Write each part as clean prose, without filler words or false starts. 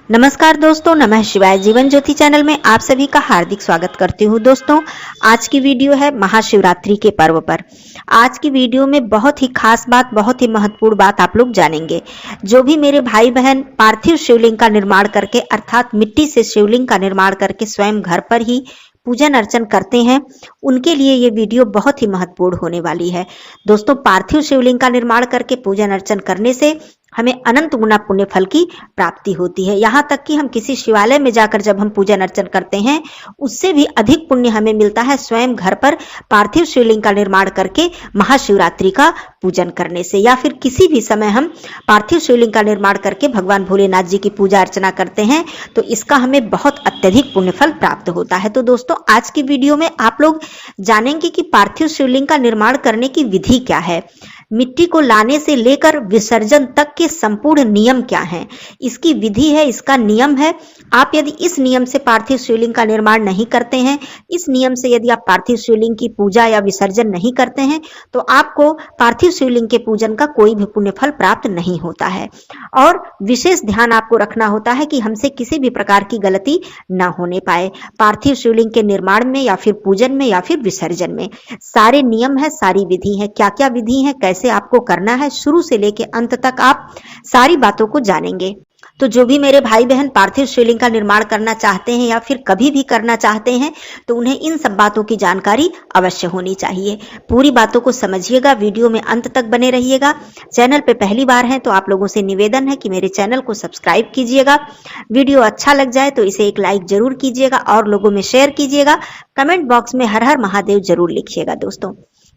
नमस्कार दोस्तों, नमः शिवाय। जीवन ज्योति चैनल में आप सभी का हार्दिक स्वागत करती हूँ। दोस्तों, आज की वीडियो है महाशिवरात्रि के पर्व पर। आज की वीडियो में बहुत ही खास बात, बहुत ही महत्वपूर्ण बात आप लोग जानेंगे। जो भी मेरे भाई बहन पार्थिव शिवलिंग का निर्माण करके अर्थात मिट्टी से शिवलिंग का निर्माण करके स्वयं घर पर ही पूजन अर्चन करते हैं, उनके लिए ये वीडियो बहुत ही महत्वपूर्ण होने वाली है। दोस्तों, पार्थिव शिवलिंग का निर्माण करके पूजन अर्चन करने से हमें अनंत गुना पुण्य फल की प्राप्ति होती है। यहाँ तक कि हम किसी शिवालय में जाकर जब हम पूजन अर्चन करते हैं, उससे भी अधिक पुण्य हमें मिलता है स्वयं घर पर पार्थिव शिवलिंग का निर्माण करके महाशिवरात्रि का पूजन करने से। या फिर किसी भी समय हम पार्थिव शिवलिंग का निर्माण करके भगवान भोलेनाथ जी की पूजा अर्चना करते हैं, तो इसका हमें बहुत अत्यधिक पुण्य फल प्राप्त होता है। तो दोस्तों, आज की वीडियो में आप लोग जानेंगे कि पार्थिव शिवलिंग का निर्माण करने की विधि क्या है, मिट्टी को लाने से लेकर विसर्जन तक के संपूर्ण नियम क्या हैं, इसकी विधि है, इसका नियम है। आप यदि इस नियम से पार्थिव शिवलिंग का निर्माण नहीं करते हैं, इस नियम से यदि आप पार्थिव शिवलिंग की पूजा या विसर्जन नहीं करते हैं, तो आपको पार्थिव शिवलिंग के पूजन का कोई भी पुण्य फल प्राप्त नहीं होता है। और विशेष ध्यान आपको रखना होता है कि हमसे किसी भी प्रकार की गलती न होने पाए पार्थिव शिवलिंग के निर्माण में या फिर पूजन में या फिर विसर्जन में। सारे नियम है, सारी विधि है, क्या क्या विधि है, कैसे आपको करना है, शुरू से लेके अंत तक आप सारी बातों को जानेंगे। तो जो भी मेरे भाई बहन पार्थिव शिवलिंग का निर्माण करना चाहते हैं या फिर कभी भी करना चाहते हैं, तो उन्हें इन सब बातों की जानकारी अवश्य होनी चाहिए। पूरी बातों को समझिएगा, वीडियो में अंत तक बने रहिएगा। चैनल पे पहली बार हैं तो आप लोगों से निवेदन है कि मेरे चैनल को सब्सक्राइब कीजिएगा। वीडियो अच्छा लग जाए तो इसे एक लाइक जरूर कीजिएगा और लोगों में शेयर कीजिएगा। कमेंट बॉक्स में हर हर महादेव जरूर लिखिएगा। दोस्तों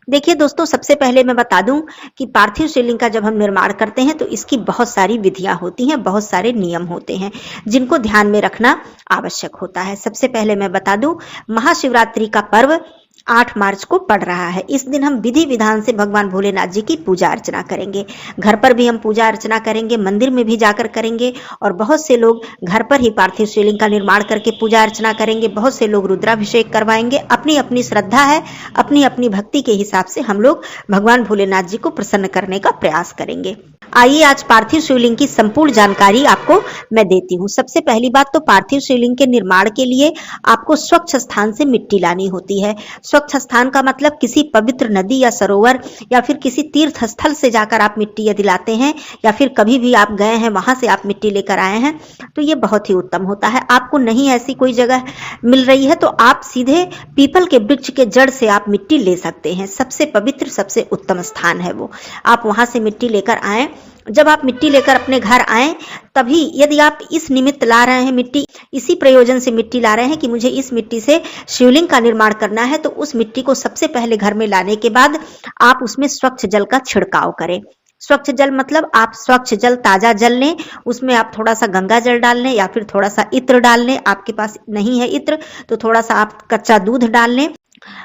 देखिए, दोस्तों सबसे पहले मैं बता दूं कि पार्थिव शिवलिंग का जब हम निर्माण करते हैं तो इसकी बहुत सारी विधियां होती हैं, बहुत सारे नियम होते हैं जिनको ध्यान में रखना आवश्यक होता है। सबसे पहले मैं बता दूं, महाशिवरात्रि का पर्व 8 मार्च को पड़ रहा है। इस दिन हम विधि विधान से भगवान भोलेनाथ जी की पूजा अर्चना करेंगे। घर पर भी हम पूजा अर्चना करेंगे, मंदिर में भी जाकर करेंगे, और बहुत से लोग घर पर ही पार्थिव शिवलिंग का निर्माण करके पूजा अर्चना करेंगे। बहुत से लोग रुद्राभिषेक करवाएंगे। अपनी अपनी श्रद्धा है, अपनी अपनी भक्ति के हिसाब से हम लोग भगवान भोलेनाथ जी को प्रसन्न करने का प्रयास करेंगे। आइए आज पार्थिव शिवलिंग की संपूर्ण जानकारी आपको मैं देती हूँ। सबसे पहली बात तो पार्थिव शिवलिंग के निर्माण के लिए आपको स्वच्छ स्थान से मिट्टी लानी होती है। स्वच्छ स्थान का मतलब किसी पवित्र नदी या सरोवर या फिर किसी तीर्थ स्थल से जाकर आप मिट्टी यदि लाते हैं या फिर कभी भी आप गए हैं वहां से आप मिट्टी लेकर आए हैं, तो ये बहुत ही उत्तम होता है। आपको नहीं ऐसी कोई जगह मिल रही है तो आप सीधे पीपल के वृक्ष के जड़ से आप मिट्टी ले सकते हैं। सबसे पवित्र, सबसे उत्तम स्थान है वो। आप वहां से मिट्टी लेकर आए। जब आप मिट्टी लेकर अपने घर आए, तभी यदि आप इस निमित्त ला रहे हैं मिट्टी, इसी प्रयोजन से मिट्टी ला रहे हैं कि मुझे इस मिट्टी से शिवलिंग का निर्माण करना है, तो उस मिट्टी को सबसे पहले घर में लाने के बाद आप उसमें स्वच्छ जल का छिड़काव करें। स्वच्छ जल मतलब आप स्वच्छ जल, ताजा जल लें, उसमें आप थोड़ा सा गंगा जल डाल लें या फिर थोड़ा सा इत्र डाल लें। आपके पास नहीं है इत्र तो थोड़ा सा आप कच्चा दूध डाल लें,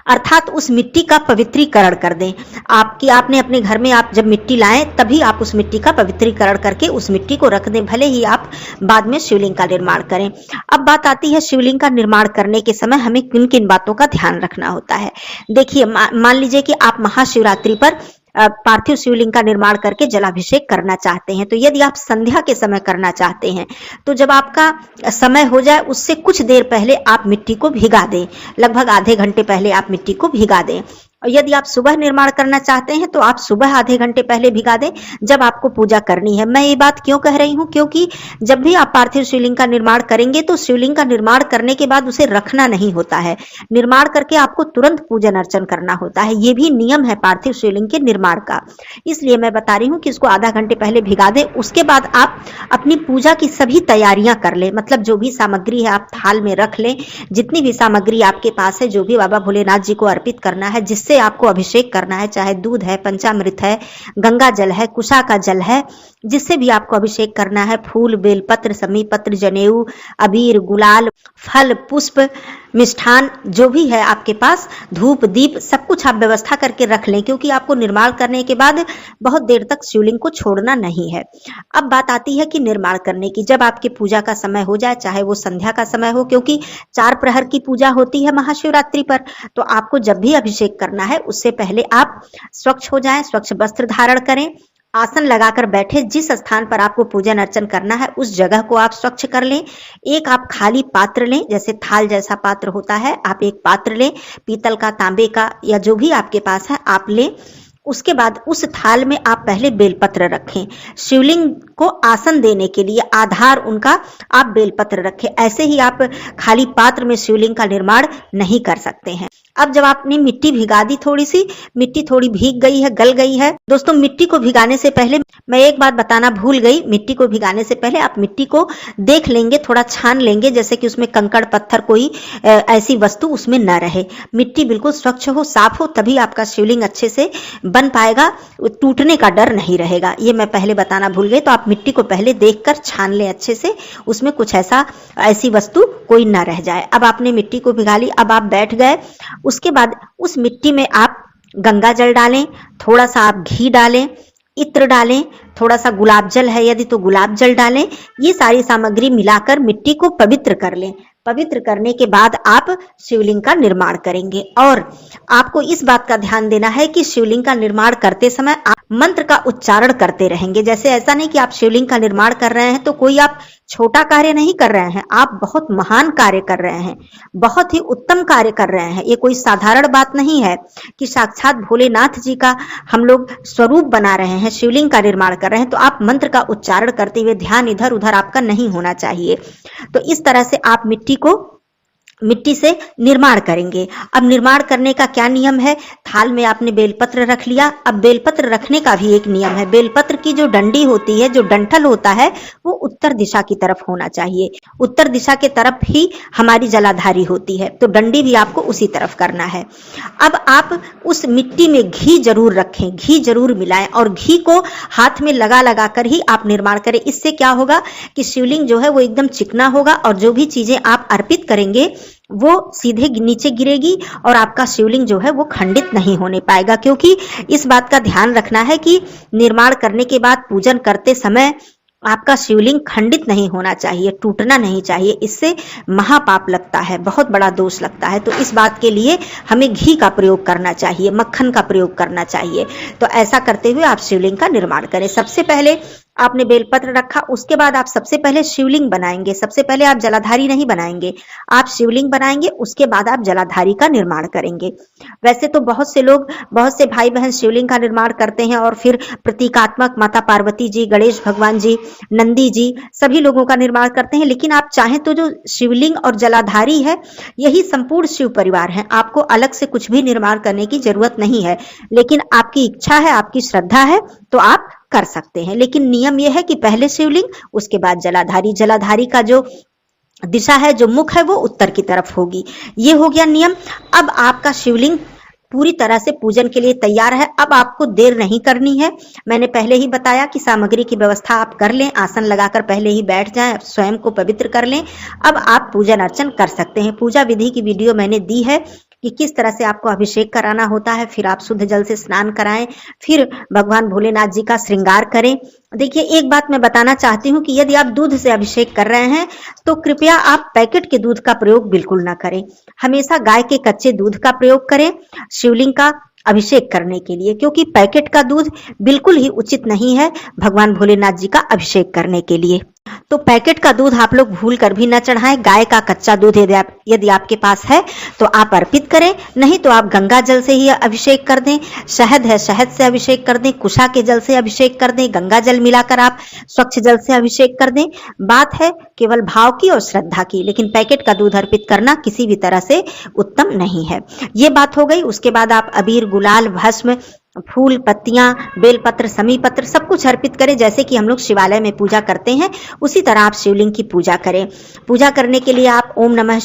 अर्थात उस मिट्टी का पवित्रीकरण कर दें। आपने अपने घर में आप जब मिट्टी लाएं तभी आप उस मिट्टी का पवित्रीकरण करके उस मिट्टी को रख दें, भले ही आप बाद में शिवलिंग का निर्माण करें। अब बात आती है शिवलिंग का निर्माण करने के समय हमें किन किन बातों का ध्यान रखना होता है। देखिए, मान लीजिए कि आप महाशिवरात्रि पर पार्थिव शिवलिंग का निर्माण करके जलाभिषेक करना चाहते हैं, तो यदि आप संध्या के समय करना चाहते हैं तो जब आपका समय हो जाए उससे कुछ देर पहले आप मिट्टी को भिगा दें। लगभग आधे घंटे पहले आप मिट्टी को भिगा दें। और यदि आप सुबह निर्माण करना चाहते हैं तो आप सुबह आधे घंटे पहले भिगा दें जब आपको पूजा करनी है। मैं ये बात क्यों कह रही हूं, क्योंकि जब भी आप पार्थिव शिवलिंग का निर्माण करेंगे तो शिवलिंग का निर्माण करने के बाद उसे रखना नहीं होता है। निर्माण करके आपको तुरंत पूजन अर्चन करना होता है। ये भी नियम है पार्थिव शिवलिंग के निर्माण का। इसलिए मैं बता रही हूँ कि इसको आधा घंटे पहले भिगा दें। उसके बाद आप अपनी पूजा की सभी तैयारियां कर लें, मतलब जो भी सामग्री है आप थाल में रख लें। जितनी भी सामग्री आपके पास है, जो भी बाबा भोलेनाथ जी को अर्पित करना है, जिससे आपको अभिषेक करना है, चाहे दूध है, पंचामृत है, गंगा जल है, कुशा का जल है, जिससे भी आपको अभिषेक करना है, फूल, बेलपत्र, समी पत्र, जनेऊ, अबीर, गुलाल, फल, पुष्प, मिष्ठान, जो भी है आपके पास, धूप, दीप, सब कुछ आप व्यवस्था करके रख लें, क्योंकि आपको निर्माण करने के बाद बहुत देर तक शिवलिंग को छोड़ना नहीं है। अब बात आती है कि निर्माण करने की। जब आपकी पूजा का समय हो जाए, चाहे वो संध्या का समय हो, क्योंकि 4 प्रहर की पूजा होती है महाशिवरात्रि पर, तो आपको जब भी अभिषेक करना है उससे पहले आप स्वच्छ हो जाएं, स्वच्छ वस्त्र धारण करें, आसन लगाकर बैठे, जिस स्थान पर आपको पूजन अर्चन करना है उस जगह को आप स्वच्छ कर लें। एक आप खाली पात्र लें, जैसे थाल जैसा पात्र होता है, आप एक पात्र लें, पीतल का, तांबे का या जो भी आपके पास है आप लें। उसके बाद उस थाल में आप पहले बेलपत्र रखें। शिवलिंग को आसन देने के लिए आधार उनका आप बेलपत्र रखें। ऐसे ही आप खाली पात्र में शिवलिंग का निर्माण नहीं कर सकते हैं। अब जब आपने मिट्टी भिगा दी, थोड़ी सी मिट्टी थोड़ी भीग गई है, गल गई है। दोस्तों, मिट्टी को भिगाने से पहले मैं एक बात बताना भूल गई, मिट्टी को भिगाने से पहले आप मिट्टी को देख लेंगे, थोड़ा छान लेंगे, जैसे कि उसमें कंकड़ पत्थर कोई ऐसी वस्तु उसमें न रहे। मिट्टी बिल्कुल स्वच्छ हो, साफ हो, तभी आपका शिवलिंग अच्छे से बन पाएगा, टूटने का डर नहीं रहेगा। ये मैं पहले बताना भूल गई। तो आप मिट्टी को पहले देखकर छान लें अच्छे से, उसमें कुछ ऐसी वस्तु कोई ना रह जाए। अब आपने मिट्टी को भिगा ली, अब आप बैठ गए। उसके बाद उस मिट्टी में आप गंगा जल डालें, थोड़ा सा आप घी डालें, इत्र डालें, थोड़ा सा गुलाब जल है यदि तो गुलाब जल डालें। ये सारी सामग्री मिलाकर मिट्टी को पवित्र कर लें। पवित्र करने के बाद आप शिवलिंग का निर्माण करेंगे। और आपको इस बात का ध्यान देना है कि शिवलिंग का निर्माण करते समय आप मंत्र का उच्चारण करते रहेंगे। जैसे ऐसा नहीं कि आप शिवलिंग का निर्माण कर रहे हैं तो कोई आप छोटा कार्य नहीं कर रहे हैं, आप बहुत महान कार्य कर रहे हैं, बहुत ही उत्तम कार्य कर रहे हैं। ये कोई साधारण बात नहीं है कि साक्षात भोलेनाथ जी का हम लोग स्वरूप बना रहे हैं, शिवलिंग का निर्माण कर रहे हैं, तो आप मंत्र का उच्चारण करते हुए ध्यान इधर उधर आपका नहीं होना चाहिए। तो इस तरह से आप मिट्टी से निर्माण करेंगे। अब निर्माण करने का क्या नियम है? थाल में आपने बेलपत्र रख लिया। अब बेलपत्र रखने का भी एक नियम है। बेलपत्र की जो डंडी होती है, जो डंठल होता है, वो उत्तर दिशा की तरफ होना चाहिए। उत्तर दिशा के तरफ ही हमारी जलाधारी होती है, तो डंडी भी आपको उसी तरफ करना है। अब आप उस मिट्टी में घी जरूर रखें, घी जरूर मिलाएं और घी को हाथ में लगा लगा कर ही आप निर्माण करें। इससे क्या होगा कि शिवलिंग जो है वो एकदम चिकना होगा और जो भी चीजें आप अर्पित करेंगे वो सीधे नीचे गिरेगी और आपका शिवलिंग जो है वो खंडित नहीं होने पाएगा। क्योंकि इस बात का ध्यान रखना है कि निर्माण करने के बाद पूजन करते समय आपका शिवलिंग खंडित नहीं होना चाहिए, टूटना नहीं चाहिए। इससे महापाप लगता है, बहुत बड़ा दोष लगता है। तो इस बात के लिए हमें घी का प्रयोग करना चाहिए, मक्खन का प्रयोग करना चाहिए। तो ऐसा करते हुए आप शिवलिंग का निर्माण करें। सबसे पहले आपने बेलपत्र रखा, उसके बाद आप सबसे पहले शिवलिंग बनाएंगे। सबसे पहले आप जलाधारी नहीं बनाएंगे, आप शिवलिंग बनाएंगे, उसके बाद आप जलाधारी का निर्माण करेंगे। वैसे तो बहुत से लोग, बहुत से भाई बहन शिवलिंग का निर्माण करते हैं और फिर प्रतीकात्मक माता पार्वती जी, गणेश भगवान जी, नंदी जी, सभी लोगों का निर्माण करते हैं। लेकिन आप चाहें तो जो शिवलिंग और जलाधारी है, यही संपूर्ण शिव परिवार है। आपको अलग से कुछ भी निर्माण करने की जरूरत नहीं है। लेकिन आपकी इच्छा है, आपकी श्रद्धा है तो आप कर सकते हैं। लेकिन नियम यह है कि पहले शिवलिंग, उसके बाद जलाधारी। जलाधारी का जो दिशा है, जो मुख है, वो उत्तर की तरफ होगी। ये हो गया नियम। अब आपका शिवलिंग पूरी तरह से पूजन के लिए तैयार है। अब आपको देर नहीं करनी है। मैंने पहले ही बताया कि सामग्री की व्यवस्था आप कर लें, आसन लगाकर पहले ही बैठ जाएं, स्वयं को पवित्र कर लें। अब आप पूजन अर्चन कर सकते हैं। पूजा विधि की वीडियो मैंने दी है कि किस तरह से आपको अभिषेक कराना होता है, फिर आप शुद्ध जल से स्नान कराएं, फिर भगवान भोलेनाथ जी का श्रृंगार करें। देखिए, एक बात मैं बताना चाहती हूँ कि यदि आप दूध से अभिषेक कर रहे हैं तो कृपया आप पैकेट के दूध का प्रयोग बिल्कुल ना करें। हमेशा गाय के कच्चे दूध का प्रयोग करें शिवलिंग का अभिषेक करने के लिए, क्योंकि पैकेट का दूध बिल्कुल ही उचित नहीं है भगवान भोलेनाथ जी का अभिषेक करने के लिए। तो पैकेट का दूध आप लोग भूल कर भी न चढ़ाएं। गाय का कच्चा दूध यदि आपके पास है तो आप अर्पित करें, नहीं तो आप गंगा जल से ही अभिषेक कर दें। शहद है, शहद से अभिषेक कर दें। कुशा के जल से अभिषेक कर दें। गंगा जल मिलाकर आप स्वच्छ जल से अभिषेक कर दें। बात है केवल भाव की और श्रद्धा की, लेकिन पैकेट का दूध अर्पित करना किसी भी तरह से उत्तम नहीं है। ये बात हो गई। उसके बाद आप अबीर, गुलाल, भस्म, फूल, पत्तियां, बेलपत्र, समी पत्र सब कुछ अर्पित करें। जैसे कि हम लोग शिवालय में पूजा करते हैं, उसी तरह आप शिवलिंग की पूजा करें। पूजा करने के लिए आप ओम नमः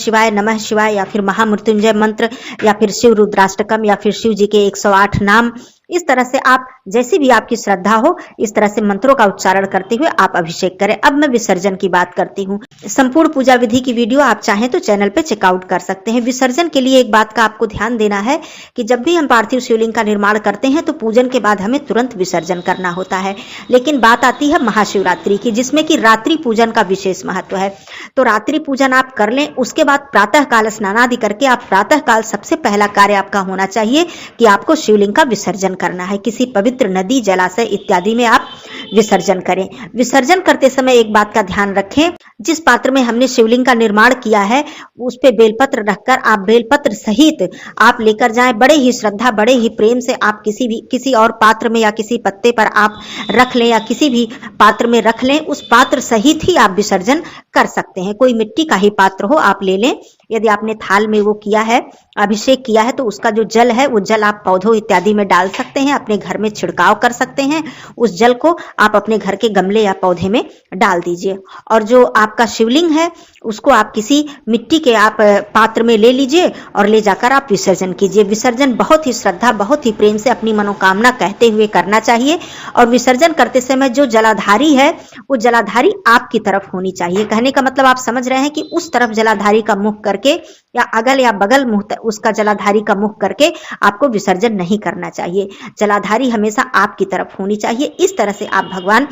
शिवाय या फिर महामृत्युंजय मंत्र या फिर शिव रुद्राष्टकम या फिर शिव जी के 108 नाम, इस तरह से आप, जैसी भी आपकी श्रद्धा हो, इस तरह से मंत्रों का उच्चारण करते हुए आप अभिषेक करें। अब मैं विसर्जन की बात करती हूँ। संपूर्ण पूजा विधि की वीडियो आप चाहें तो चैनल पे चेकआउट कर सकते हैं। विसर्जन के लिए एक बात का आपको ध्यान देना है कि जब भी हम पार्थिव शिवलिंग का निर्माण करते हैं तो पूजन के बाद हमें तुरंत विसर्जन करना होता है। लेकिन बात आती है महाशिवरात्रि की, जिसमें कि रात्रि पूजन का विशेष महत्व है। तो रात्रि पूजन आप कर लें। उसके बाद प्रातः काल स्नानादि करके आप प्रातः काल सबसे पहला कार्य आपका होना चाहिए कि आपको शिवलिंग का विसर्जन करना है। किसी पवित्र नदी, जलाशय इत्यादि में आप विसर्जन करें। विसर्जन करते समय एक बात का ध्यान रखें, जिस पात्र में हमने शिवलिंग का निर्माण किया है उस पे बेलपत्र रखकर आप बेलपत्र सहित आप लेकर जाएं। बड़े ही श्रद्धा, बड़े ही प्रेम से आप किसी और पात्र में या किसी पत्ते पर आप रख लें या किसी भी पात्र में रख लें, उस पात्र सहित ही आप विसर्जन कर सकते हैं। कोई मिट्टी का ही पात्र हो आप ले लें। यदि आपने थाल में वो किया है, अभिषेक किया है, तो उसका जो जल है वो जल आप पौधों इत्यादि में डाल सकते हैं, अपने घर में छिड़काव कर सकते हैं। उस जल को आप अपने घर के गमले या पौधे में डाल दीजिए। और जो आपका शिवलिंग है उसको आप किसी मिट्टी के आप पात्र में ले लीजिए और ले जाकर आप विसर्जन कीजिए। विसर्जन बहुत ही श्रद्धा, बहुत ही प्रेम से अपनी मनोकामना कहते हुए करना चाहिए। और विसर्जन करते समय जो जलाधारी है वो जलाधारी आपकी तरफ होनी चाहिए। कहने का मतलब आप समझ रहे हैं कि उस तरफ जलाधारी का मुख करके या अगल या बगल मुंह उसका जलाधारी का मुख करके आपको विसर्जन नहीं करना चाहिए। जलाधारी हमेशा आपकी तरफ होनी चाहिए। इस तरह से आप भगवान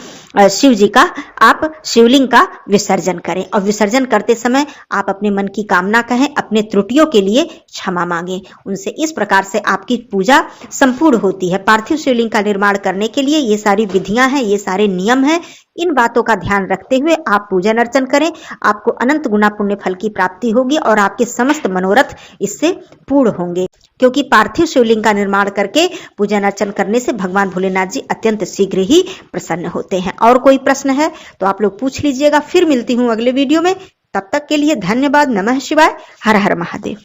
शिव जी का, आप शिवलिंग का विसर्जन करें। और विसर्जन करते समय आप अपने मन की कामना कहें, अपने त्रुटियों के लिए क्षमा मांगें उनसे। इस प्रकार से आपकी पूजा संपूर्ण होती है। पार्थिव शिवलिंग का निर्माण करने के लिए ये सारी विधियां हैं, ये सारे नियम हैं। इन बातों का ध्यान रखते हुए आप पूजन अर्चन करें। आपको अनंत गुना पुण्य फल की प्राप्ति होगी और आपके समस्त मनोरथ इससे पूर्ण होंगे। क्योंकि पार्थिव शिवलिंग का निर्माण करके पूजन अर्चन करने से भगवान भोलेनाथ जी अत्यंत शीघ्र ही प्रसन्न होते हैं। और कोई प्रश्न है तो आप लोग पूछ लीजिएगा। फिर मिलती हूँ अगले वीडियो में। तब तक के लिए धन्यवाद। नमः शिवाय। हर हर महादेव।